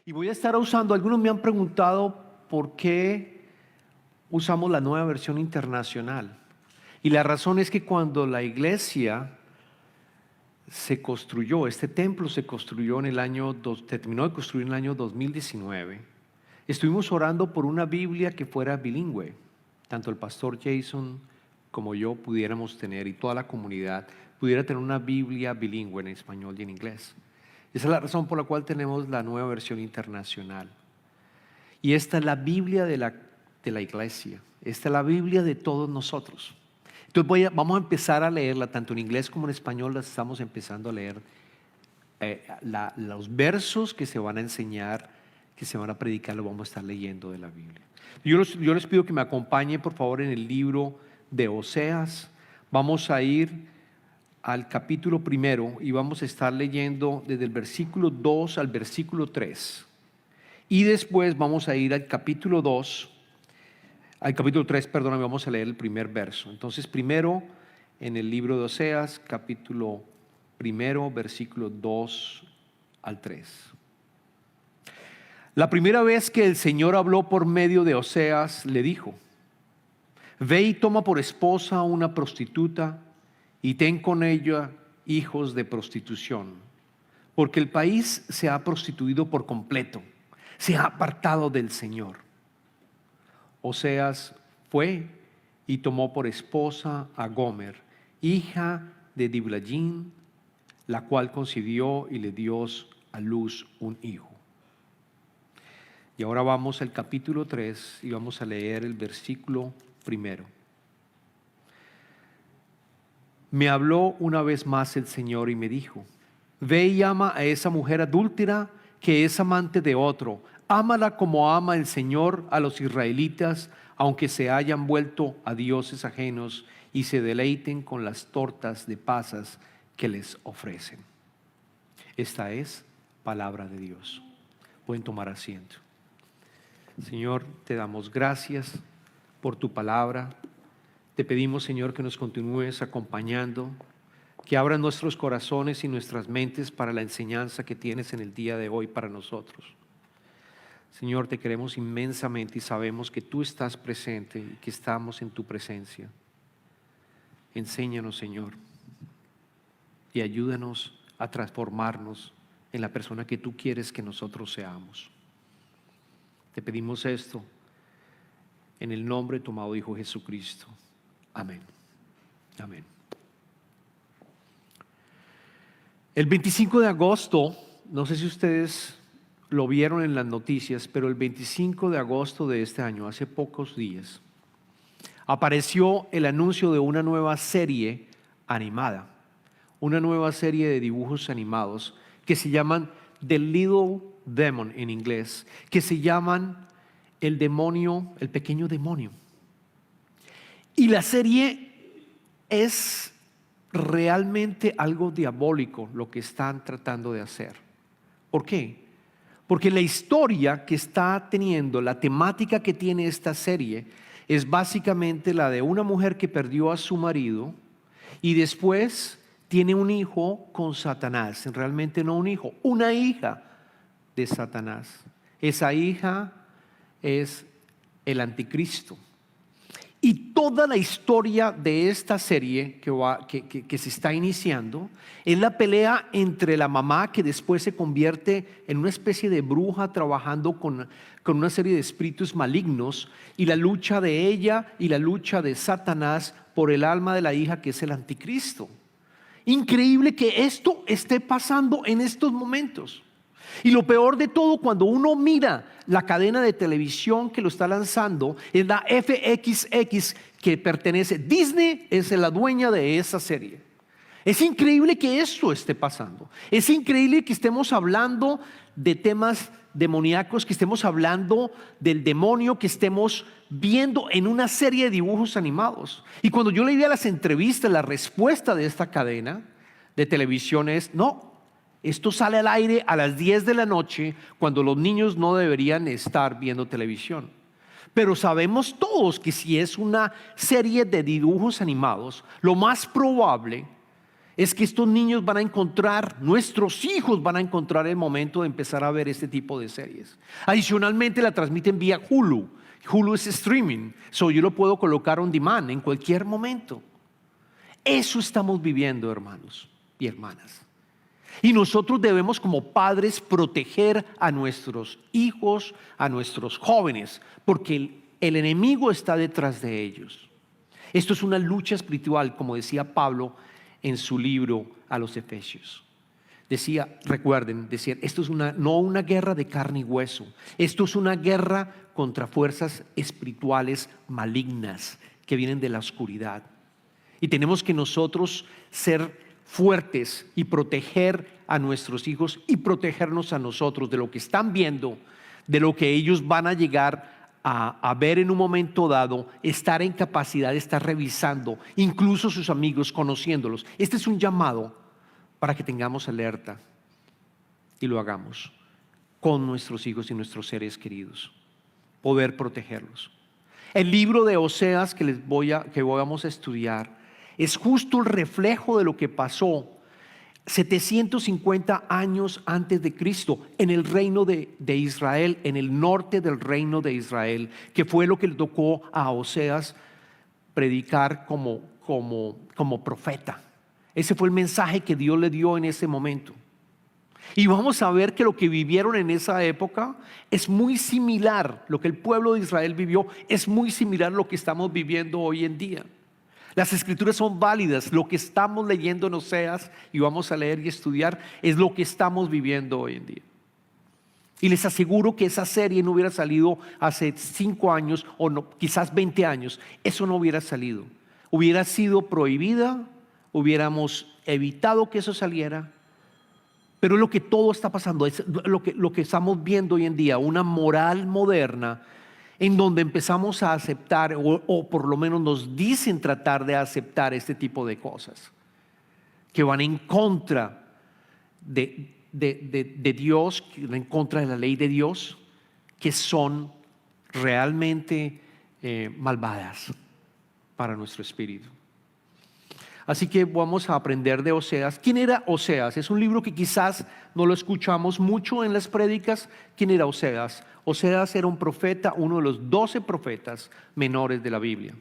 Y voy a estar usando, algunos me han preguntado por qué usamos la nueva versión internacional. Y la razón es que cuando la iglesia se construyó, este templo se construyó en el año, terminó de construir en el año 2019, estuvimos orando por una Biblia que fuera bilingüe. Tanto el pastor Jason como yo pudiéramos tener, y toda la comunidad pudiera tener una Biblia bilingüe en español y en inglés. Esa es la razón por la cual tenemos la nueva versión internacional. Y esta es la Biblia de la iglesia. Esta es la Biblia de todos nosotros. Entonces vamos a empezar a leerla, tanto en inglés como en español. Las estamos empezando a leer. Los versos que se van a enseñar, que se van a predicar, los vamos a estar leyendo de la Biblia. Yo les pido que me acompañen, por favor, en el libro de Oseas. Vamos a ir al capítulo 1 y vamos a estar leyendo desde el versículo 2 al versículo 3. Y después vamos a ir al capítulo 3, perdóname, vamos a leer el primer verso. Entonces, primero en el libro de Oseas, capítulo 1, versículo 2 al 3. La primera vez que el Señor habló por medio de Oseas, le dijo: ve y toma por esposa a una prostituta y ten con ella hijos de prostitución, porque el país se ha prostituido por completo, se ha apartado del Señor. Oseas fue y tomó por esposa a Gomer, hija de Diblaim, la cual concibió y le dio a luz un hijo. Y ahora vamos al capítulo 3 y vamos a leer el versículo 1. Me habló una vez más el Señor y me dijo: ve y ama a esa mujer adúltera que es amante de otro. Ámala como ama el Señor a los israelitas, aunque se hayan vuelto a dioses ajenos y se deleiten con las tortas de pasas que les ofrecen. Esta es palabra de Dios. Pueden tomar asiento. Señor, te damos gracias por tu palabra. Te pedimos, Señor, que nos continúes acompañando, que abras nuestros corazones y nuestras mentes para la enseñanza que tienes en el día de hoy para nosotros. Señor, te queremos inmensamente y sabemos que tú estás presente y que estamos en tu presencia. Enséñanos, Señor, y ayúdanos a transformarnos en la persona que tú quieres que nosotros seamos. Te pedimos esto en el nombre de tu amado Hijo Jesucristo. Amén. Amén. El 25 de agosto, no sé si ustedes lo vieron en las noticias, pero el 25 de agosto de este año, hace pocos días, apareció el anuncio de una nueva serie animada, una nueva serie de dibujos animados que se llaman The Little Demon en inglés, que se llaman el demonio, el pequeño demonio. Y la serie es realmente algo diabólico lo que están tratando de hacer. ¿Por qué? Porque la historia que está teniendo, la temática que tiene esta serie es básicamente la de una mujer que perdió a su marido y después tiene un hijo con Satanás. Realmente no un hijo, una hija de Satanás. Esa hija es el anticristo. Y toda la historia de esta serie que se está iniciando es la pelea entre la mamá, que después se convierte en una especie de bruja trabajando con una serie de espíritus malignos, y la lucha de ella y la lucha de Satanás por el alma de la hija, que es el anticristo. Increíble que esto esté pasando en estos momentos. Y lo peor de todo, cuando uno mira la cadena de televisión que lo está lanzando, es la FXX, que pertenece, Disney es la dueña de esa serie. Es increíble que esto esté pasando. Es increíble que estemos hablando de temas demoníacos, que estemos hablando del demonio, que estemos viendo en una serie de dibujos animados. Y cuando yo leía las entrevistas, la respuesta de esta cadena de televisión es: no, esto sale al aire a las 10 de la noche, cuando los niños no deberían estar viendo televisión. Pero sabemos todos que si es una serie de dibujos animados, lo más probable es que estos niños van a encontrar, nuestros hijos van a encontrar el momento de empezar a ver este tipo de series. Adicionalmente la transmiten vía Hulu. Hulu es streaming, yo lo puedo colocar on demand en cualquier momento. Eso estamos viviendo, hermanos y hermanas. Y nosotros debemos como padres proteger a nuestros hijos, a nuestros jóvenes, porque el enemigo está detrás de ellos. Esto es una lucha espiritual, como decía Pablo en su libro a los Efesios. Recuerden, esto es no una guerra de carne y hueso. Esto es una guerra contra fuerzas espirituales malignas que vienen de la oscuridad. Y tenemos que nosotros ser fuertes y proteger a nuestros hijos y protegernos a nosotros de lo que están viendo, de lo que ellos van a llegar a ver en un momento dado, estar en capacidad de estar revisando, incluso sus amigos, conociéndolos. Este es un llamado para que tengamos alerta y lo hagamos con nuestros hijos y nuestros seres queridos, poder protegerlos. El libro de Oseas que vamos a estudiar es justo el reflejo de lo que pasó 750 años antes de Cristo en el reino de Israel, en el norte del reino de Israel, que fue lo que le tocó a Oseas predicar como profeta. Ese fue el mensaje que Dios le dio en ese momento. Y vamos a ver que lo que vivieron en esa época es muy similar, lo que el pueblo de Israel vivió es muy similar a lo que estamos viviendo hoy en día. Las escrituras son válidas, lo que estamos leyendo en Oseas y vamos a leer y estudiar es lo que estamos viviendo hoy en día. Y les aseguro que esa serie no hubiera salido hace 5 años o no, quizás 20 años, eso no hubiera salido. Hubiera sido prohibida, hubiéramos evitado que eso saliera. Pero es lo que todo está pasando, es lo que estamos viendo hoy en día, una moral moderna en donde empezamos a aceptar o por lo menos nos dicen tratar de aceptar este tipo de cosas que van en contra de Dios, en contra de la ley de Dios, que son realmente malvadas para nuestro espíritu. Así que vamos a aprender de Oseas. ¿Quién era Oseas? Es un libro que quizás no lo escuchamos mucho en las prédicas. ¿Quién era Oseas? Oseas era un profeta, uno de los 12 profetas menores de la Biblia.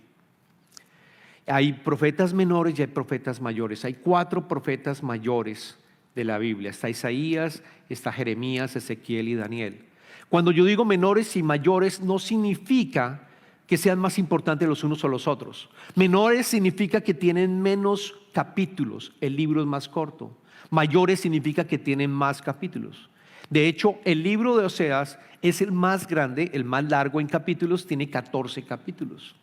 Hay profetas menores y hay profetas mayores. Hay 4 profetas mayores de la Biblia. Está Isaías, está Jeremías, Ezequiel y Daniel. Cuando yo digo menores y mayores, no significa que sean más importantes los unos o los otros. Menores significa que tienen menos capítulos, el libro es más corto. Mayores significa que tienen más capítulos. De hecho, el libro de Oseas es el más grande, el más largo en capítulos, tiene 14 capítulos.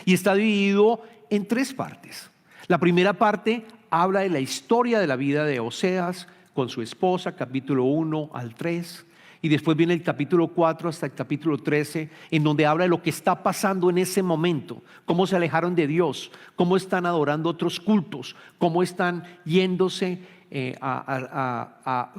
Y está dividido en 3 partes. La primera parte habla de la historia de la vida de Oseas con su esposa, capítulo 1 al 3. Y después viene el capítulo 4 hasta el capítulo 13, en donde habla de lo que está pasando en ese momento, cómo se alejaron de Dios, cómo están adorando otros cultos, cómo están yéndose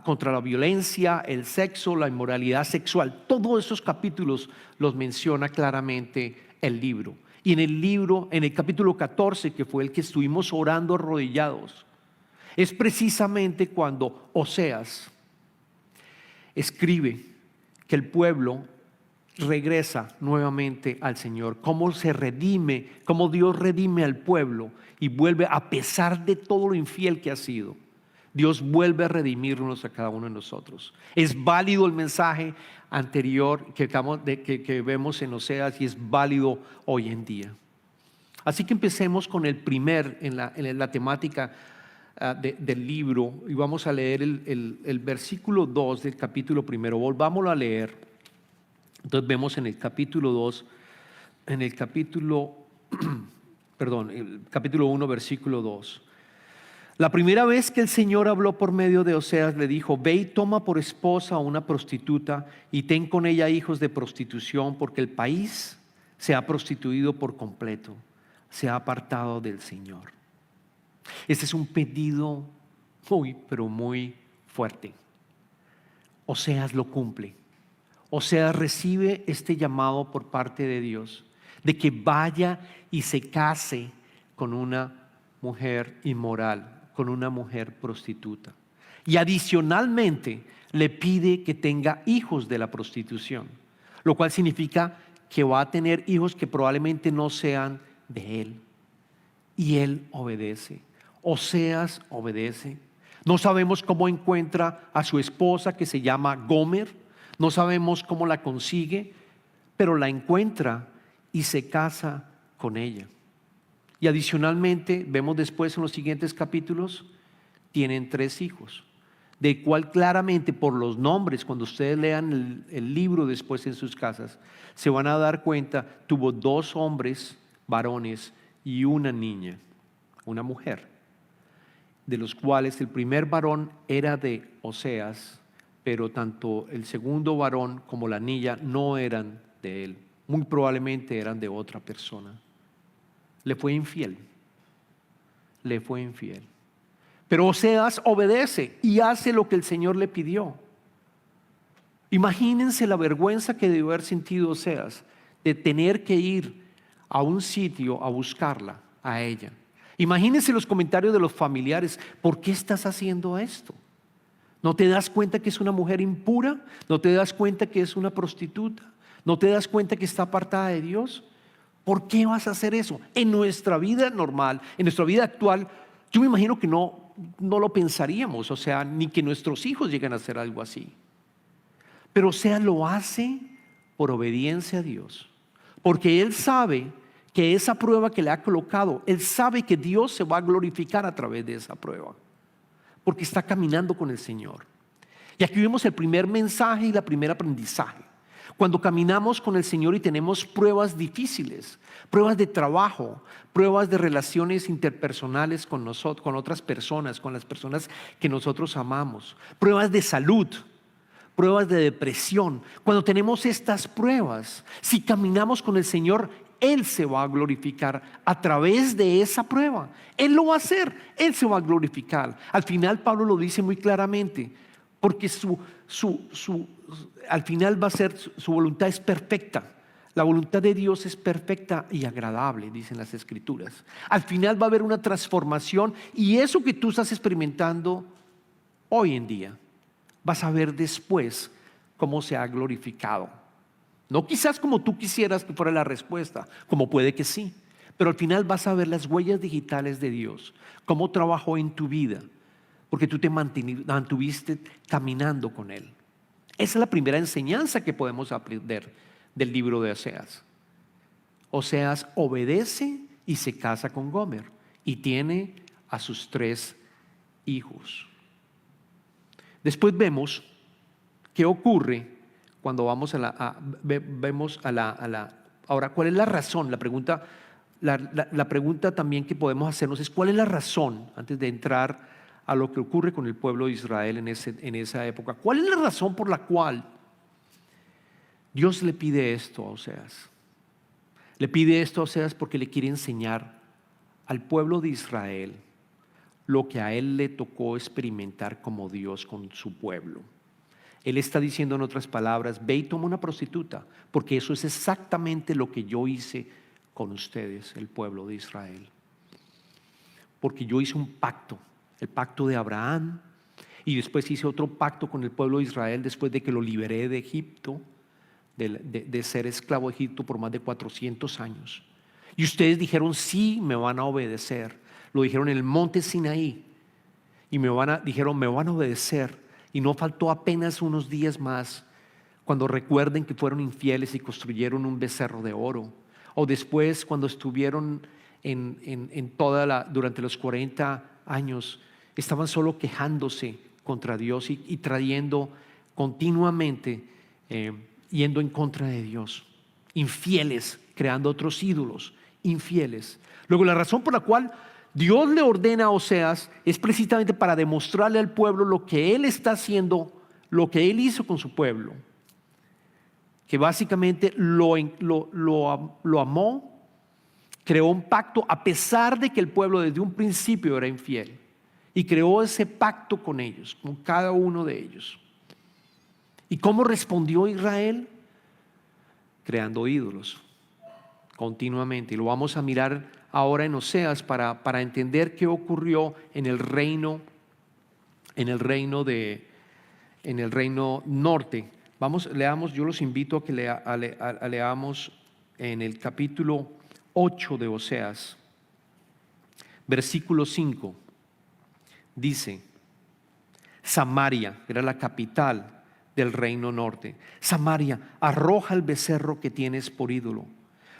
contra la violencia, el sexo, la inmoralidad sexual. Todos esos capítulos los menciona claramente el libro. Y en el capítulo 14, que fue el que estuvimos orando arrodillados, es precisamente cuando Oseas escribe que el pueblo regresa nuevamente al Señor, cómo se redime, cómo Dios redime al pueblo y vuelve, a pesar de todo lo infiel que ha sido, Dios vuelve a redimirnos a cada uno de nosotros. Es válido el mensaje anterior que vemos en Oseas y es válido hoy en día. Así que empecemos con el primer en la temática del libro, y vamos a leer el versículo 2 del capítulo 1. Volvámoslo a leer. Entonces vemos en el capítulo 2, el capítulo 1, versículo 2. La primera vez que el Señor habló por medio de Oseas, le dijo: ve y toma por esposa a una prostituta y ten con ella hijos de prostitución, porque el país se ha prostituido por completo, se ha apartado del Señor. Este es un pedido pero muy fuerte. Oseas lo cumple. Oseas recibe este llamado por parte de Dios de que vaya y se case con una mujer inmoral, con una mujer prostituta. Y adicionalmente le pide que tenga hijos de la prostitución, lo cual significa que va a tener hijos que probablemente no sean de él. Y él obedece. Oseas obedece. No sabemos cómo encuentra a su esposa, que se llama Gomer. No sabemos cómo la consigue, pero la encuentra y se casa con ella. Y adicionalmente, vemos después en los siguientes capítulos, tienen 3 hijos, de cual claramente por los nombres, cuando ustedes lean el libro después en sus casas, se van a dar cuenta, tuvo 2 hombres varones y una niña, una mujer, de los cuales el primer varón era de Oseas, pero tanto el segundo varón como la niña no eran de él, muy probablemente eran de otra persona. Le fue infiel, le fue infiel. Pero Oseas obedece y hace lo que el Señor le pidió. Imagínense la vergüenza que debió haber sentido Oseas de tener que ir a un sitio a buscarla, a ella. Imagínense los comentarios de los familiares: ¿por qué estás haciendo esto? ¿No te das cuenta que es una mujer impura? ¿No te das cuenta que es una prostituta? ¿No te das cuenta que está apartada de Dios? ¿Por qué vas a hacer eso? En nuestra vida normal, en nuestra vida actual, yo me imagino que no lo pensaríamos, o sea, ni que nuestros hijos lleguen a hacer algo así. Pero Oseas lo hace por obediencia a Dios, porque él sabe que esa prueba que le ha colocado, él sabe que Dios se va a glorificar a través de esa prueba, porque está caminando con el Señor. Y aquí vemos el primer mensaje y el primer aprendizaje. Cuando caminamos con el Señor y tenemos pruebas difíciles, pruebas de trabajo, pruebas de relaciones interpersonales con nosotros, con otras personas, con las personas que nosotros amamos, pruebas de salud, pruebas de depresión. Cuando tenemos estas pruebas, si caminamos con el Señor, Él se va a glorificar a través de esa prueba. Él lo va a hacer, Él se va a glorificar. Al final Pablo lo dice muy claramente, porque al final va a ser, su voluntad es perfecta. La voluntad de Dios es perfecta y agradable, dicen las Escrituras. Al final va a haber una transformación, y eso que tú estás experimentando hoy en día, vas a ver después cómo se ha glorificado. No quizás como tú quisieras que fuera la respuesta, como puede que sí, pero al final vas a ver las huellas digitales de Dios, cómo trabajó en tu vida, porque tú te mantuviste caminando con Él. Esa es la primera enseñanza que podemos aprender del libro de Oseas. Oseas obedece y se casa con Gomer y tiene a sus 3 hijos. Después vemos qué ocurre cuando vamos ahora, ¿cuál es la razón? La pregunta también que podemos hacernos es: ¿cuál es la razón, antes de entrar a lo que ocurre con el pueblo de Israel en esa época? ¿Cuál es la razón por la cual Dios le pide esto a Oseas? Le pide esto a Oseas porque le quiere enseñar al pueblo de Israel lo que a él le tocó experimentar como Dios con su pueblo. Él está diciendo, en otras palabras: ve y toma una prostituta, porque eso es exactamente lo que yo hice con ustedes, el pueblo de Israel. Porque yo hice un pacto, el pacto de Abraham, y después hice otro pacto con el pueblo de Israel después de que lo liberé de Egipto, de ser esclavo de Egipto por más de 400 años. Y ustedes dijeron: sí, me van a obedecer. Lo dijeron en el monte Sinaí, y dijeron: me van a obedecer. Y no faltó apenas unos días más cuando recuerden que fueron infieles y construyeron un becerro de oro, o después cuando estuvieron durante los 40 años, estaban solo quejándose contra Dios y trayendo continuamente, yendo en contra de Dios, infieles, creando otros ídolos, infieles. Luego, la razón por la cual Dios le ordena a Oseas es precisamente para demostrarle al pueblo lo que Él está haciendo, lo que Él hizo con su pueblo, que básicamente lo amó, creó un pacto a pesar de que el pueblo desde un principio era infiel, y creó ese pacto con ellos, con cada uno de ellos. ¿Y cómo respondió Israel? Creando ídolos continuamente, y lo vamos a mirar ahora en Oseas para entender qué ocurrió en el reino norte. Leamos, yo los invito a que leamos en el capítulo 8 de Oseas, versículo 5. Dice: Samaria era la capital del reino norte. Samaria, arroja el becerro que tienes por ídolo.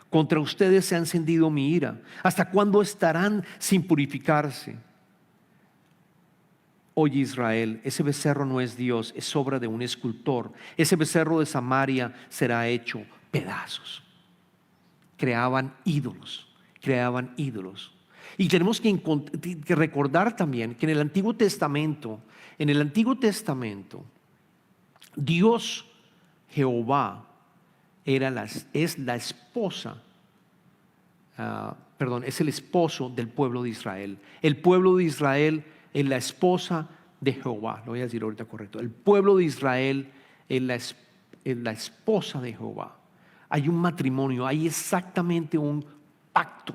Contra ustedes se ha encendido mi ira. ¿Hasta cuándo estarán sin purificarse? Oye Israel, ese becerro no es Dios, es obra de un escultor. Ese becerro de Samaria será hecho pedazos. Creaban ídolos. Y tenemos que recordar también que en el Antiguo Testamento, Dios, Jehová, es la esposa, es el esposo del pueblo de Israel. El pueblo de Israel es la esposa de Jehová. Lo voy a decir ahorita correcto. El pueblo de Israel es la esposa de Jehová. Hay un matrimonio, hay exactamente un pacto.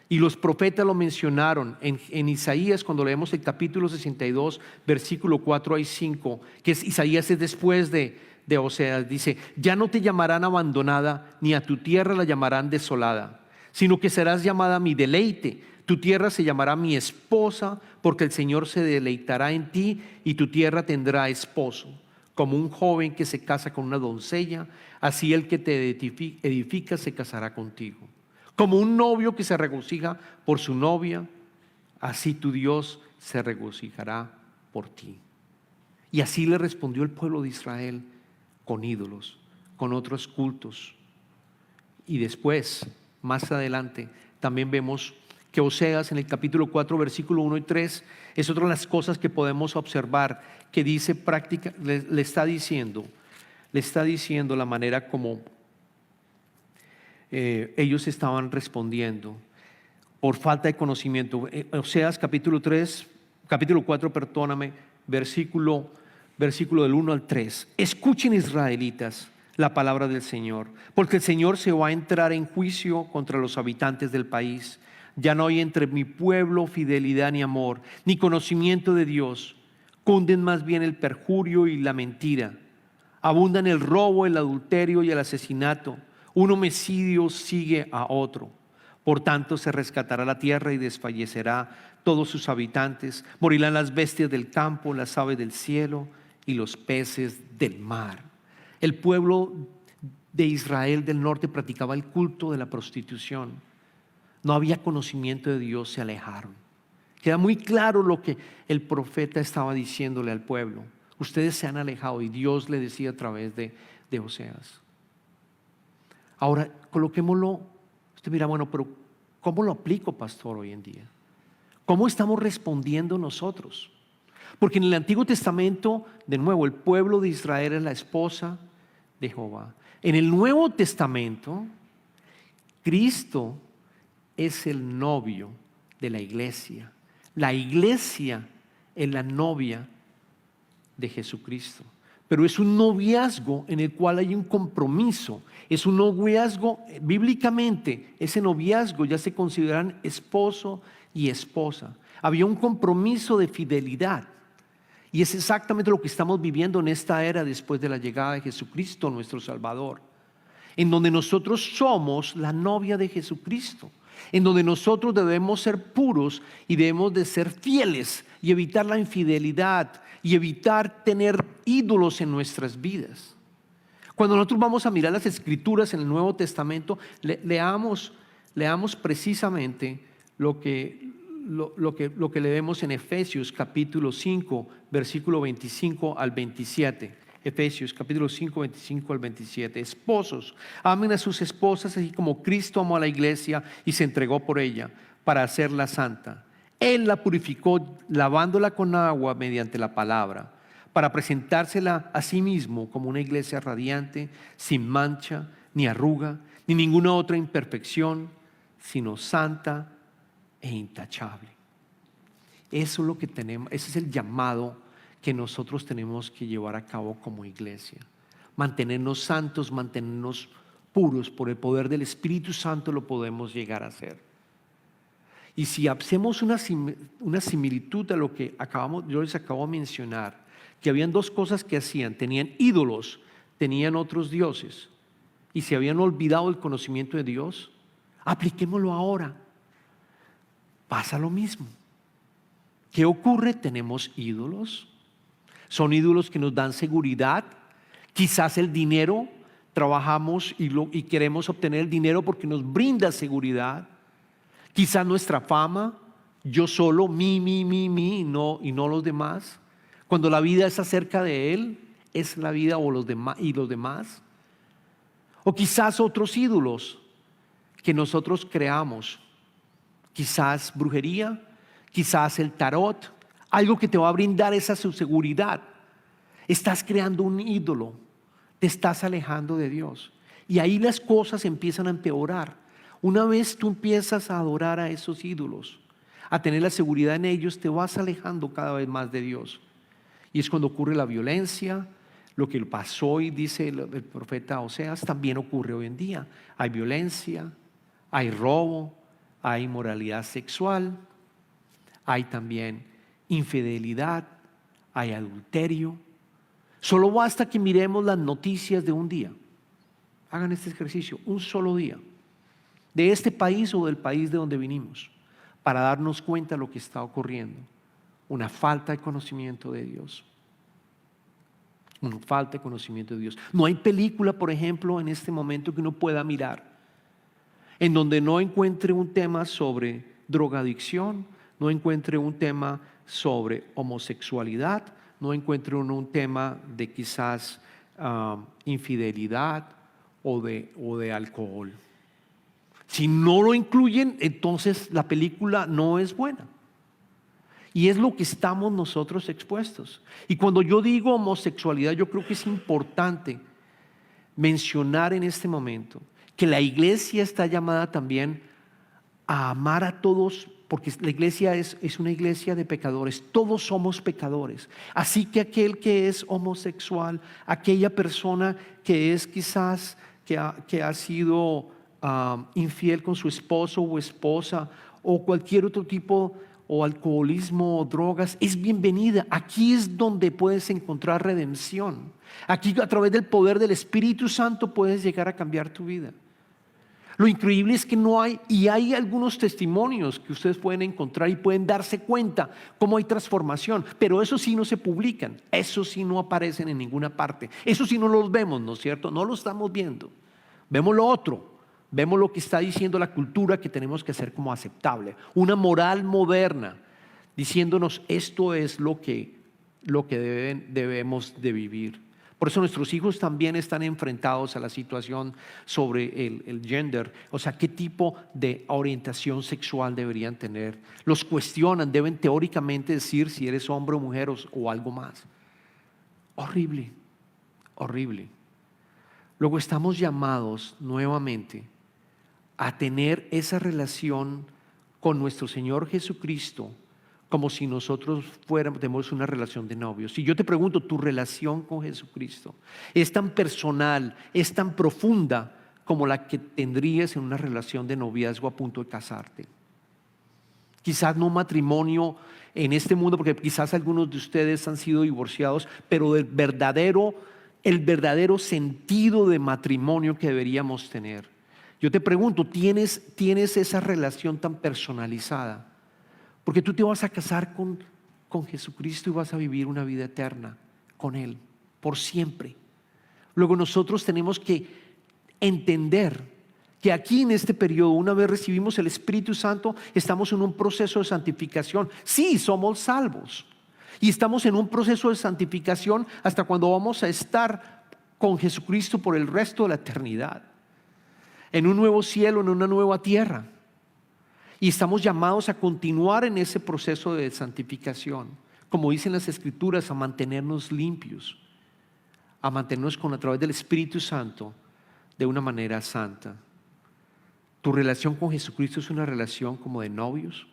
Y los profetas lo mencionaron en Isaías, cuando leemos el capítulo 62, versículo 4 y 5, que Isaías es después de Oseas. Dice: ya no te llamarán abandonada, ni a tu tierra la llamarán desolada, sino que serás llamada mi deleite. Tu tierra se llamará mi esposa, porque el Señor se deleitará en ti, y tu tierra tendrá esposo. Como un joven que se casa con una doncella, así el que te edifica se casará contigo. Como un novio que se regocija por su novia, así tu Dios se regocijará por ti. Y así le respondió el pueblo de Israel, con ídolos, con otros cultos. Y después, más adelante, también vemos que Oseas, en el capítulo 4, versículo 1 y 3, es otra de las cosas que podemos observar, que dice le está diciendo la manera como ellos estaban respondiendo por falta de conocimiento. Oseas capítulo 4, versículo del 1 al 3. Escuchen, israelitas, la palabra del Señor, porque el Señor se va a entrar en juicio contra los habitantes del país. Ya no hay entre mi pueblo fidelidad ni amor, ni conocimiento de Dios. Cunden más bien el perjurio y la mentira. Abundan el robo, el adulterio y el asesinato. Un homicidio sigue a otro. Por tanto se rescatará la tierra y desfallecerá todos sus habitantes. Morirán las bestias del campo, las aves del cielo y los peces del mar. El pueblo de Israel del norte practicaba el culto de la prostitución. No había conocimiento de Dios, se alejaron. Queda muy claro lo que el profeta estaba diciéndole al pueblo. Ustedes se han alejado, y Dios le decía a través de Oseas. Ahora, coloquémoslo. Usted mira, bueno, pero ¿cómo lo aplico, pastor, hoy en día? ¿Cómo estamos respondiendo nosotros? Porque en el Antiguo Testamento, de nuevo, el pueblo de Israel es la esposa de Jehová. En el Nuevo Testamento, Cristo es el novio de la iglesia. La iglesia es la novia de Jesucristo. Pero es un noviazgo en el cual hay un compromiso. Es un noviazgo, bíblicamente, ese noviazgo ya se consideran esposo y esposa. Había un compromiso de fidelidad. Y es exactamente lo que estamos viviendo en esta era después de la llegada de Jesucristo, nuestro Salvador. En donde nosotros somos la novia de Jesucristo. En donde nosotros debemos ser puros y debemos de ser fieles y evitar la infidelidad y evitar tener ídolos en nuestras vidas. Cuando nosotros vamos a mirar las Escrituras en el Nuevo Testamento, leamos precisamente lo que leemos en Efesios capítulo 5, versículo 25 al 27. Efesios capítulo 5, 25 al 27. Esposos, amen a sus esposas así como Cristo amó a la iglesia y se entregó por ella para hacerla santa. Él la purificó lavándola con agua mediante la palabra, para presentársela a sí mismo como una iglesia radiante, sin mancha, ni arruga, ni ninguna otra imperfección, sino santa e intachable. Eso es lo que tenemos, ese es el llamado que nosotros tenemos que llevar a cabo como iglesia. Mantenernos santos, mantenernos puros. Por el poder del Espíritu Santo lo podemos llegar a hacer. Y si hacemos una similitud a lo que yo les acabo de mencionar, que habían dos cosas que hacían: tenían ídolos, tenían otros dioses, y se habían olvidado el conocimiento de Dios. Apliquémoslo ahora. Pasa lo mismo. ¿Qué ocurre? Tenemos ídolos. Son ídolos que nos dan seguridad. Quizás el dinero, trabajamos y queremos obtener el dinero porque nos brinda seguridad. Quizás nuestra fama, yo solo, mí, y no los demás. Cuando la vida es acerca de Él, es la vida o los demás. O quizás otros ídolos que nosotros creamos. Quizás brujería, quizás el tarot, algo que te va a brindar esa seguridad. Estás creando un ídolo, te estás alejando de Dios. Y ahí las cosas empiezan a empeorar. Una vez tú empiezas a adorar a esos ídolos, a tener la seguridad en ellos, te vas alejando cada vez más de Dios. Y es cuando ocurre la violencia. Lo que pasó y dice el profeta Oseas también ocurre hoy en día. Hay violencia, hay robo, hay inmoralidad sexual, hay también infidelidad, hay adulterio. Solo basta que miremos las noticias de un día. Hagan este ejercicio, un solo día, de este país o del país de donde vinimos, para darnos cuenta de lo que está ocurriendo. Una falta de conocimiento de Dios. Una falta de conocimiento de Dios. No hay película, por ejemplo, en este momento que uno pueda mirar en donde no encuentre un tema sobre drogadicción, no encuentre un tema sobre homosexualidad, no encuentre un tema de quizás infidelidad o de alcohol. Si no lo incluyen, entonces la película no es buena. Y es lo que estamos nosotros expuestos. Y cuando yo digo homosexualidad, yo creo que es importante mencionar en este momento que la iglesia está llamada también a amar a todos, porque la iglesia es una iglesia de pecadores. Todos somos pecadores. Así que aquel que es homosexual, aquella persona que es quizás que ha sido infiel con su esposo o esposa, o cualquier otro tipo, o alcoholismo o drogas, es bienvenida. Aquí es donde puedes encontrar redención. Aquí, a través del poder del Espíritu Santo, puedes llegar a cambiar tu vida. Lo increíble es que no hay, y hay algunos testimonios que ustedes pueden encontrar y pueden darse cuenta cómo hay transformación, pero eso sí no se publican, eso sí no aparecen en ninguna parte, eso sí no los vemos, ¿no es cierto? No lo estamos viendo. Vemos lo otro, vemos lo que está diciendo la cultura que tenemos que hacer como aceptable, una moral moderna diciéndonos esto es lo que debemos de vivir. Por eso nuestros hijos también están enfrentados a la situación sobre el gender, o sea, qué tipo de orientación sexual deberían tener. Los cuestionan, deben teóricamente decir si eres hombre o mujer o algo más. Horrible, horrible. Luego estamos llamados nuevamente a tener esa relación con nuestro Señor Jesucristo como si nosotros tenemos una relación de novios. Si yo te pregunto, ¿tu relación con Jesucristo es tan personal, es tan profunda como la que tendrías en una relación de noviazgo a punto de casarte? Quizás no matrimonio en este mundo, porque quizás algunos de ustedes han sido divorciados, pero el verdadero sentido de matrimonio que deberíamos tener. Yo te pregunto, ¿tienes esa relación tan personalizada? Porque tú te vas a casar con Jesucristo y vas a vivir una vida eterna con Él, por siempre. Luego nosotros tenemos que entender que aquí en este periodo, una vez recibimos el Espíritu Santo, estamos en un proceso de santificación. Sí, somos salvos. Y estamos en un proceso de santificación hasta cuando vamos a estar con Jesucristo por el resto de la eternidad. En un nuevo cielo, en una nueva tierra. Y estamos llamados a continuar en ese proceso de santificación, como dicen las Escrituras, a mantenernos limpios, a mantenernos a través del Espíritu Santo de una manera santa. ¿Tu relación con Jesucristo es una relación como de novios?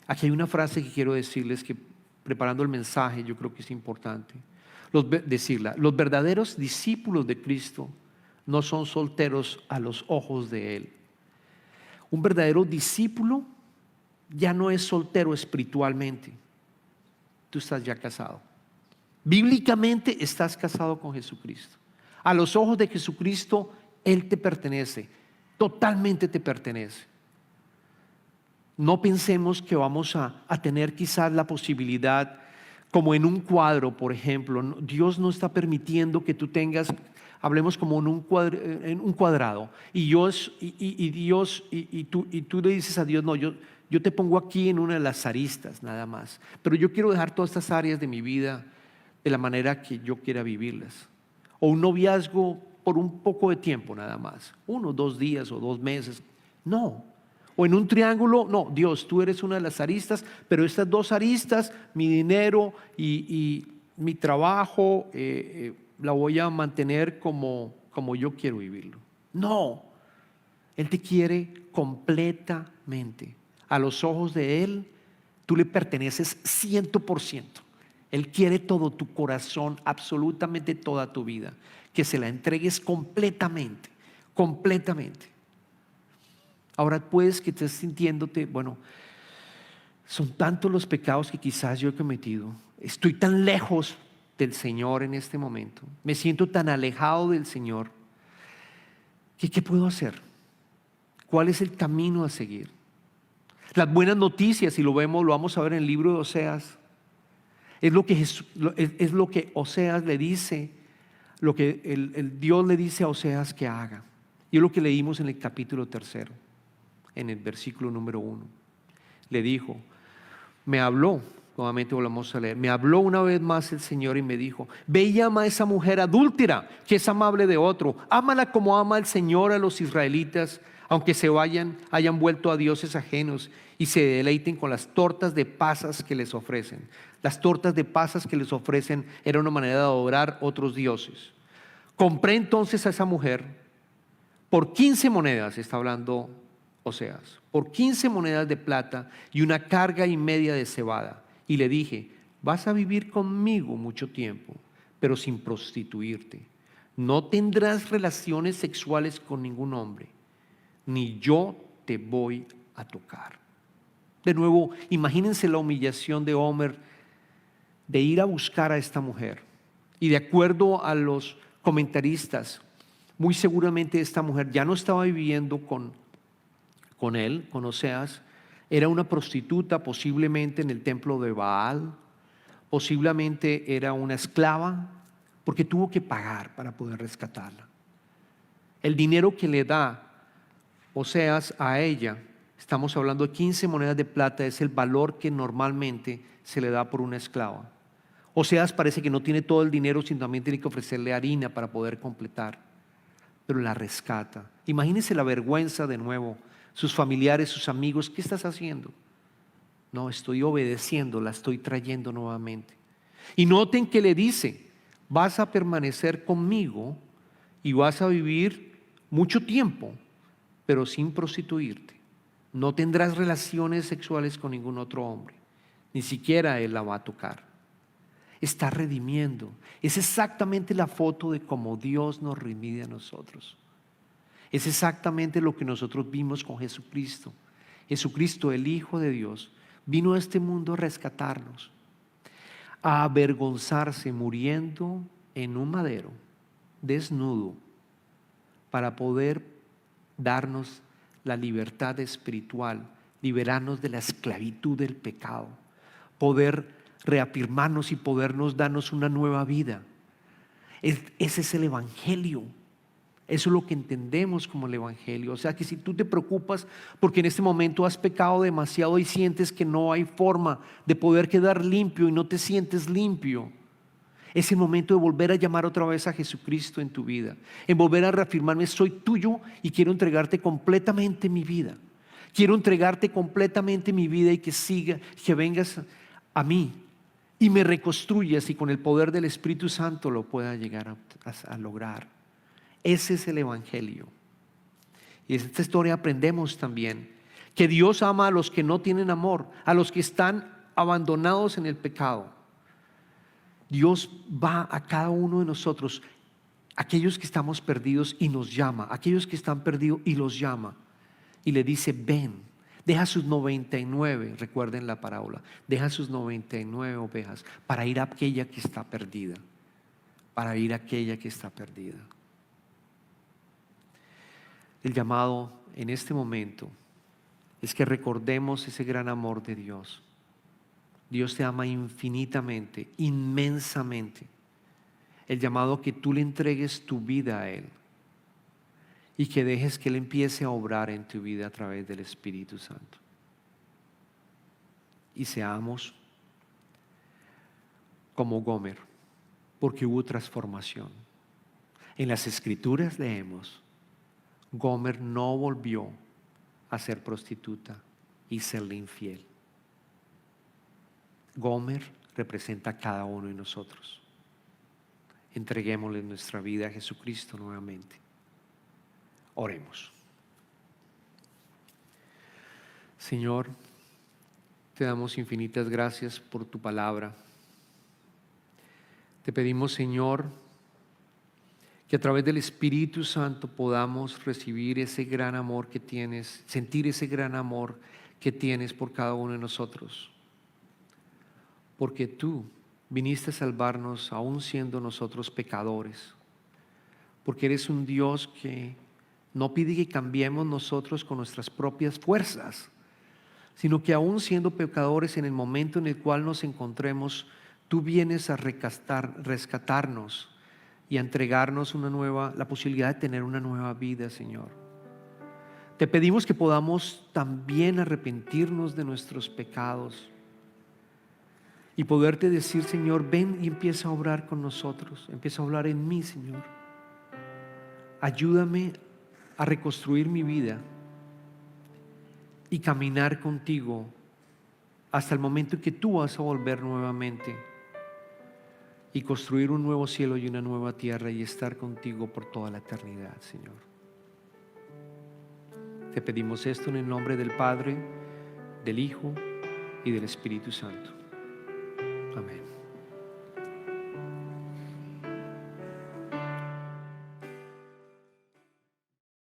Aquí hay una frase que quiero decirles que preparando el mensaje yo creo que es importante decirla. Los verdaderos discípulos de Cristo no son solteros a los ojos de Él. Un verdadero discípulo ya no es soltero espiritualmente. Tú estás ya casado. Bíblicamente estás casado con Jesucristo. A los ojos de Jesucristo, Él te pertenece, totalmente te pertenece. No pensemos que vamos a tener quizás la posibilidad, como en un cuadro, por ejemplo. Dios no está permitiendo que tú tengas, hablemos como en un cuadrado, y tú le dices a Dios, no, yo te pongo aquí en una de las aristas nada más, pero yo quiero dejar todas estas áreas de mi vida de la manera que yo quiera vivirlas. O un noviazgo por un poco de tiempo nada más, 1, 2 días o 2 meses. No. O en un triángulo, no, Dios, tú eres una de las aristas, pero estas 2 aristas, mi dinero y mi trabajo, la voy a mantener como yo quiero vivirlo. No, Él te quiere completamente. A los ojos de Él, tú le perteneces 100%. Él quiere todo tu corazón, absolutamente toda tu vida, que se la entregues completamente, completamente. Ahora puedes que estés sintiéndote, bueno, son tantos los pecados que quizás yo he cometido. Estoy tan lejos del Señor en este momento. Me siento tan alejado del Señor. ¿Qué puedo hacer? ¿Cuál es el camino a seguir? Las buenas noticias, si lo vemos, lo vamos a ver en el libro de Oseas. Es lo que Oseas le dice, lo que el Dios le dice a Oseas que haga. Y es lo que leímos en el capítulo 3, en el versículo número 1. Le dijo, me habló, nuevamente volvamos a leer, me habló una vez más el Señor y me dijo, ve y ama a esa mujer adúltera que es amable de otro, ámala como ama el Señor a los israelitas, aunque hayan vuelto a dioses ajenos y se deleiten con las tortas de pasas que les ofrecen. Las tortas de pasas que les ofrecen era una manera de adorar otros dioses. Compré entonces a esa mujer por 15 monedas, está hablando Oseas, por 15 monedas de plata y una carga y media de cebada. Y le dije, vas a vivir conmigo mucho tiempo, pero sin prostituirte. No tendrás relaciones sexuales con ningún hombre, ni yo te voy a tocar. De nuevo, imagínense la humillación de Homer de ir a buscar a esta mujer. Y de acuerdo a los comentaristas, muy seguramente esta mujer ya no estaba viviendo con él, con Oseas. Era una prostituta, posiblemente en el templo de Baal, posiblemente era una esclava, porque tuvo que pagar para poder rescatarla. El dinero que le da Oseas a ella, estamos hablando de 15 monedas de plata, es el valor que normalmente se le da por una esclava. Oseas parece que no tiene todo el dinero, sino también tiene que ofrecerle harina para poder completar, pero la rescata. Imagínense la vergüenza de nuevo, sus familiares, sus amigos, ¿qué estás haciendo? No, estoy obedeciendo, la estoy trayendo nuevamente. Y noten que le dice, vas a permanecer conmigo y vas a vivir mucho tiempo, pero sin prostituirte. No tendrás relaciones sexuales con ningún otro hombre, ni siquiera él la va a tocar. Está redimiendo. Es exactamente la foto de cómo Dios nos redime a nosotros. Es exactamente lo que nosotros vimos con Jesucristo. Jesucristo, el Hijo de Dios, vino a este mundo a rescatarnos, a avergonzarse muriendo en un madero, desnudo, para poder darnos la libertad espiritual, liberarnos de la esclavitud del pecado, poder reafirmarnos y podernos darnos una nueva vida. Ese es el Evangelio. Eso es lo que entendemos como el Evangelio. O sea que si tú te preocupas porque en este momento has pecado demasiado y sientes que no hay forma de poder quedar limpio y no te sientes limpio, es el momento de volver a llamar otra vez a Jesucristo en tu vida, en volver a reafirmarme, soy tuyo y quiero entregarte completamente mi vida. Quiero entregarte completamente mi vida y que vengas a mí y me reconstruyas y con el poder del Espíritu Santo lo pueda llegar a lograr. Ese es el Evangelio. Y en esta historia aprendemos también que Dios ama a los que no tienen amor, a los que están abandonados en el pecado. Dios va a cada uno de nosotros, aquellos que estamos perdidos y nos llama, aquellos que están perdidos y los llama. y le dice: ven, deja sus 99, recuerden la parábola, deja sus 99 ovejas para ir a aquella que está perdida, para ir a aquella que está perdida. El llamado en este momento es que recordemos ese gran amor de Dios. Dios te ama infinitamente, inmensamente. El llamado que tú le entregues tu vida a Él y que dejes que Él empiece a obrar en tu vida a través del Espíritu Santo. Y seamos como Gomer, porque hubo transformación. En las Escrituras leemos: Gomer no volvió a ser prostituta y serle infiel. Gomer representa a cada uno de nosotros. Entreguémosle nuestra vida a Jesucristo nuevamente. Oremos. Señor, te damos infinitas gracias por tu palabra. Te pedimos, Señor, que a través del Espíritu Santo podamos recibir ese gran amor que tienes, sentir ese gran amor que tienes por cada uno de nosotros. Porque tú viniste a salvarnos aún siendo nosotros pecadores. Porque eres un Dios que no pide que cambiemos nosotros con nuestras propias fuerzas, sino que aún siendo pecadores, en el momento en el cual nos encontremos, tú vienes a rescatarnos y a entregarnos la posibilidad de tener una nueva vida, Señor. Te pedimos que podamos también arrepentirnos de nuestros pecados y poderte decir: Señor, ven y empieza a obrar con nosotros, empieza a obrar en mí, Señor. Ayúdame a reconstruir mi vida y caminar contigo hasta el momento en que tú vas a volver nuevamente y construir un nuevo cielo y una nueva tierra y estar contigo por toda la eternidad, Señor. Te pedimos esto en el nombre del Padre, del Hijo y del Espíritu Santo. Amén.